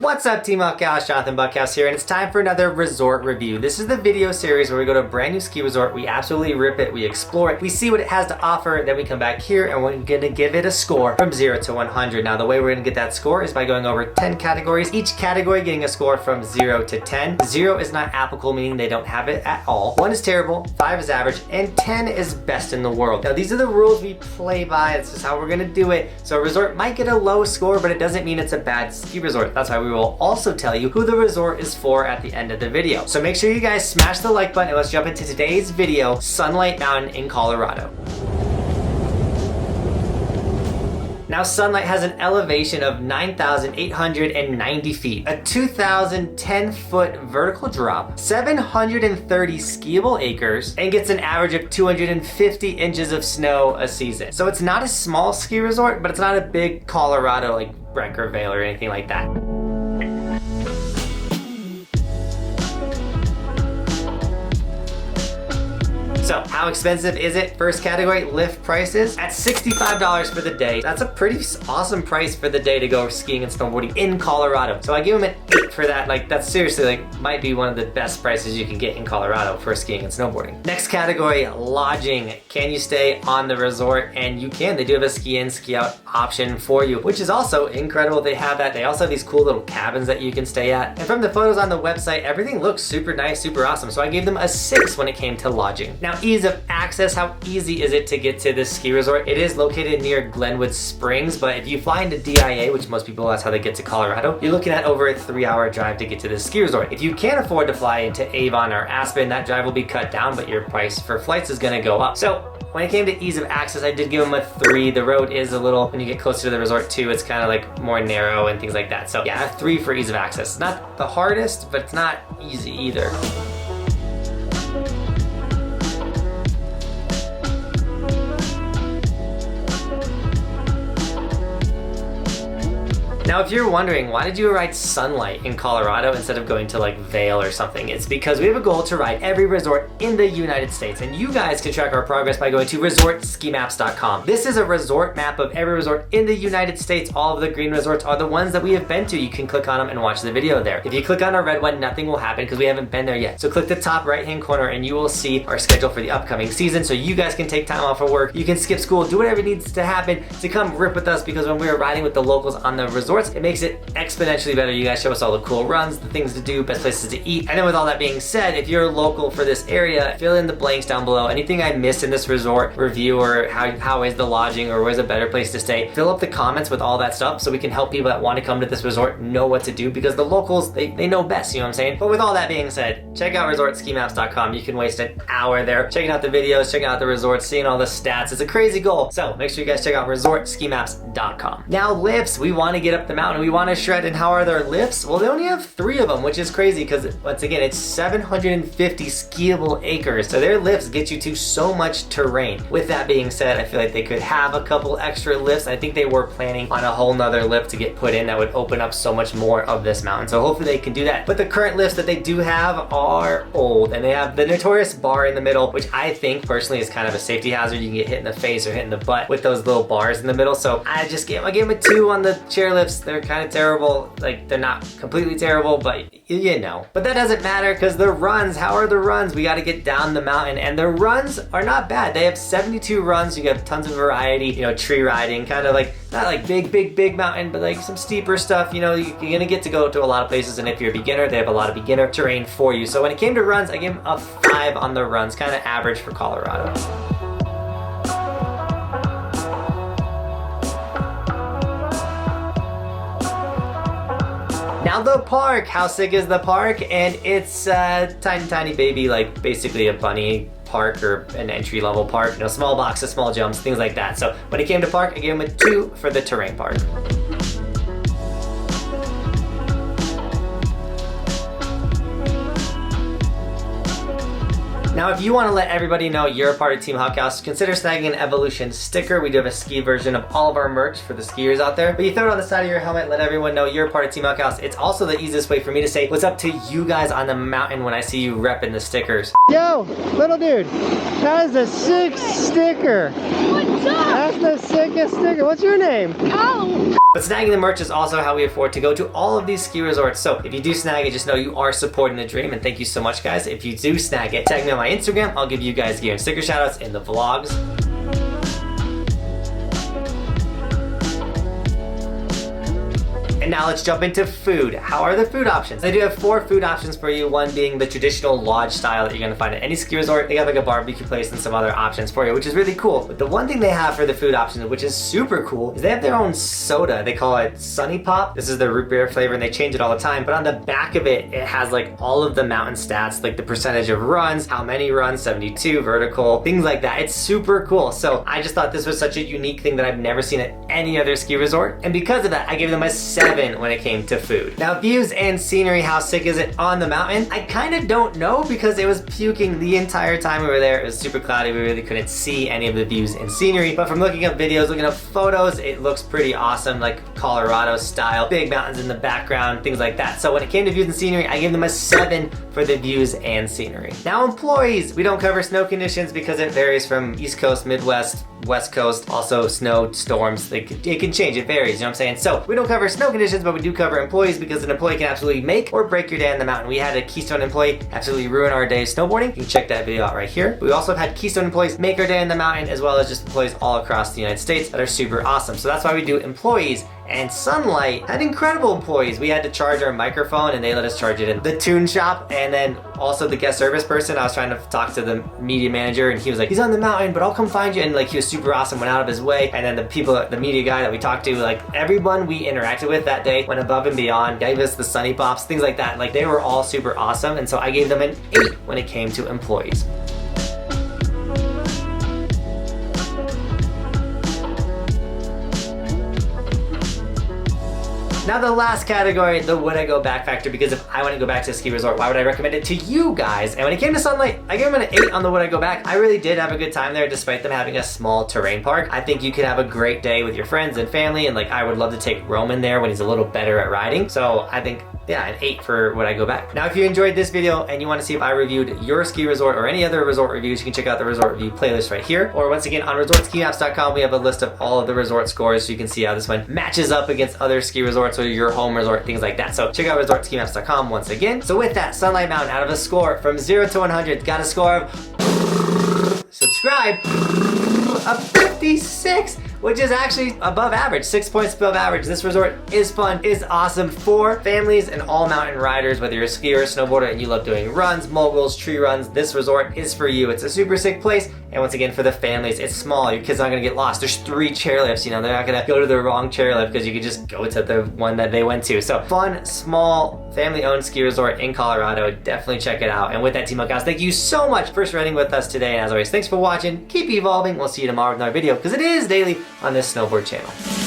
What's up, Team Buckhouse? Johnathan Buckhouse here, and it's time for another resort review. This is the video series where we go to a brand new ski resort, we absolutely rip it, we explore it, we see what it has to offer, then we come back here and we're gonna give it a score from 0 to 100. Now, the way we're gonna get that score is by going over 10 categories, each category getting a score from 0 to 10. 0 is not applicable, meaning they don't have it at all. 1 is terrible, 5 is average, and 10 is best in the world. Now, these are the rules we play by. It's just how we're gonna do it. So a resort might get a low score, but it doesn't mean it's a bad ski resort. That's why we will also tell you who the resort is for at the end of the video. So make sure you guys smash the like button and let's jump into today's video, Sunlight Mountain in Colorado. Now, Sunlight has an elevation of 9,890 feet, a 2,010-foot vertical drop, 730 skiable acres, and gets an average of 250 inches of snow a season. So it's not a small ski resort, but it's not a big Colorado like Breck or Vail or anything like that. So, how expensive is it? First category, lift prices at $65 for the day. That's a pretty awesome price for the day to go skiing and snowboarding in Colorado. So I give them an 8 for that. Like, that's seriously, like, might be one of the best prices you can get in Colorado for skiing and snowboarding. Next category, lodging. Can you stay on the resort? And you can. They do have a ski in, ski out option for you, which is also incredible. They have that. They also have these cool little cabins that you can stay at. And from the photos on the website, everything looks super nice, super awesome. So I gave them a 6 when it came to lodging. Now, ease of access, how easy is it to get to this ski resort? It is located near Glenwood Springs, but if you fly into DIA, which most people, that's how they get to Colorado, you're looking at over a 3-hour drive to get to this ski resort. If you can't afford to fly into Avon or Aspen, that drive will be cut down, but your price for flights is gonna go up. So when it came to ease of access, I did give them a 3. The road is a little, when you get closer to the resort too, it's kind of like more narrow and things like that. So yeah, a 3 for ease of access. It's not the hardest, but it's not easy either. Now, if you're wondering, why did you ride Sunlight in Colorado instead of going to like Vail or something? It's because we have a goal to ride every resort in the United States, and you guys can track our progress by going to resortskimaps.com. This is a resort map of every resort in the United States. All of the green resorts are the ones that we have been to. You can click on them and watch the video there. If you click on our red one, nothing will happen because we haven't been there yet. So click the top right-hand corner and you will see our schedule for the upcoming season, so you guys can take time off of work. You can skip school, do whatever needs to happen to come rip with us, because when we are riding with the locals on the resort, it makes it exponentially better. You guys show us all the cool runs, the things to do, best places to eat. And then with all that being said, if you're local for this area, fill in the blanks down below. Anything I missed in this resort review, or how is the lodging, or where's a better place to stay, fill up the comments with all that stuff so we can help people that want to come to this resort know what to do, because the locals, they know best, you know what I'm saying? But with all that being said, check out resortskimaps.com. You can waste an hour there checking out the videos, checking out the resorts, seeing all the stats. It's a crazy goal. So make sure you guys check out resortskimaps.com. Now, lifts, we want to get up the mountain. We want to shred, and how are their lifts? Well, they only have 3 of them, which is crazy because, once again, it's 750 skiable acres. So their lifts get you to so much terrain. With that being said, I feel like they could have a couple extra lifts. I think they were planning on a whole nother lift to get put in that would open up so much more of this mountain. So hopefully they can do that. But the current lifts that they do have are old, and they have the notorious bar in the middle, which I think personally is kind of a safety hazard. You can get hit in the face or hit in the butt with those little bars in the middle. So I gave them a 2 on the chair lifts. They're kind of terrible. Like, they're not completely terrible, but you know. But that doesn't matter, because the runs, how are the runs? We got to get down the mountain, and the runs are not bad. They have 72 runs. You have tons of variety, you know, tree riding, kind of like, not like big mountain, but like some steeper stuff. You know, you're gonna get to go to a lot of places, and if you're a beginner, they have a lot of beginner terrain for you. So when it came to runs, I gave them a 5 on the runs, kind of average for Colorado. Now the park, how sick is the park? And it's a tiny baby, like basically a bunny park or an entry-level park, you know, small boxes, small jumps, things like that. So when it came to park, I gave them a 2 for the terrain park. Now, if you want to let everybody know you're a part of Team Buckhouse, consider snagging an Evolution sticker. We do have a ski version of all of our merch for the skiers out there. But you throw it on the side of your helmet, let everyone know you're a part of Team Buckhouse. It's also the easiest way for me to say what's up to you guys on the mountain when I see you repping the stickers. Yo, little dude, that is a sick sticker. What's up? That's the sickest sticker. What's your name? Oh. But snagging the merch is also how we afford to go to all of these ski resorts. So if you do snag it, just know you are supporting the dream, and thank you so much, guys. If you do snag it, tag me on my Instagram. I'll give you guys gear and sticker shoutouts in the vlogs. And now let's jump into food. How are the food options? They do have 4 food options for you, one being the traditional lodge style that you're gonna find at any ski resort. They got like a barbecue place and some other options for you, which is really cool. But the one thing they have for the food options, which is super cool, is they have their own soda. They call it Sunny Pop. This is the root beer flavor, and they change it all the time. But on the back of it, it has like all of the mountain stats, like the percentage of runs, how many runs, 72, vertical, things like that. It's super cool. So I just thought this was such a unique thing that I've never seen at any other ski resort. And because of that, I gave them a 7 when it came to food. Now, views and scenery, how sick is it on the mountain? I kind of don't know because it was puking the entire time we were there. It was super cloudy. We really couldn't see any of the views and scenery. But from looking up videos, looking up photos, it looks pretty awesome, like Colorado style, big mountains in the background, things like that. So when it came to views and scenery, I gave them a 7 for the views and scenery. Now, employees, we don't cover snow conditions because it varies from East Coast, Midwest, West Coast, also snow, storms, it can change, it varies, you know what I'm saying? So we don't cover snow conditions, but we do cover employees because an employee can absolutely make or break your day on the mountain. We had a Keystone employee absolutely ruin our day snowboarding. You can check that video out right here. But we also have had Keystone employees make our day on the mountain, as well as just employees all across the United States that are super awesome. So that's why we do employees. And Sunlight had incredible employees. We had to charge our microphone and they let us charge it in the tune shop. And then also the guest service person, I was trying to talk to the media manager and he was like, he's on the mountain, but I'll come find you. And like, he was super awesome, went out of his way. And then the people, the media guy that we talked to, like everyone we interacted with that day went above and beyond, gave us the Sunny Pops, things like that. Like they were all super awesome. And so I gave them an 8 when it came to employees. Now the last category, the would I go back factor, because if I want to go back to a ski resort, why would I recommend it to you guys? And when it came to Sunlight, I gave them an 8 on the would I go back. I really did have a good time there despite them having a small terrain park. I think you could have a great day with your friends and family, and like I would love to take Roman there when he's a little better at riding. So I think, yeah, an 8 for would I go back. Now if you enjoyed this video and you want to see if I reviewed your ski resort or any other resort reviews, you can check out the resort review playlist right here. Or once again on resortskimaps.com, we have a list of all of the resort scores so you can see how this one matches up against other ski resorts or your home resort, things like that. So check out resortskimaps.com once again. So with that, Sunlight Mountain, out of a score from 0 to 100, got a score of, subscribe, a 56, which is actually above average, 6 points above average. This resort is fun, is awesome for families and all mountain riders, whether you're a skier or snowboarder and you love doing runs, moguls, tree runs, this resort is for you. It's a super sick place. And once again, for the families, it's small. Your kid's not gonna get lost. There's 3 chairlifts, you know, they're not gonna go to the wrong chairlift because you could just go to the one that they went to. So fun, small, family-owned ski resort in Colorado. Definitely check it out. And with that, Team Buckhouse, thank you so much for riding with us today. And as always, thanks for watching. Keep evolving. We'll see you tomorrow with another video because it is daily on this snowboard channel.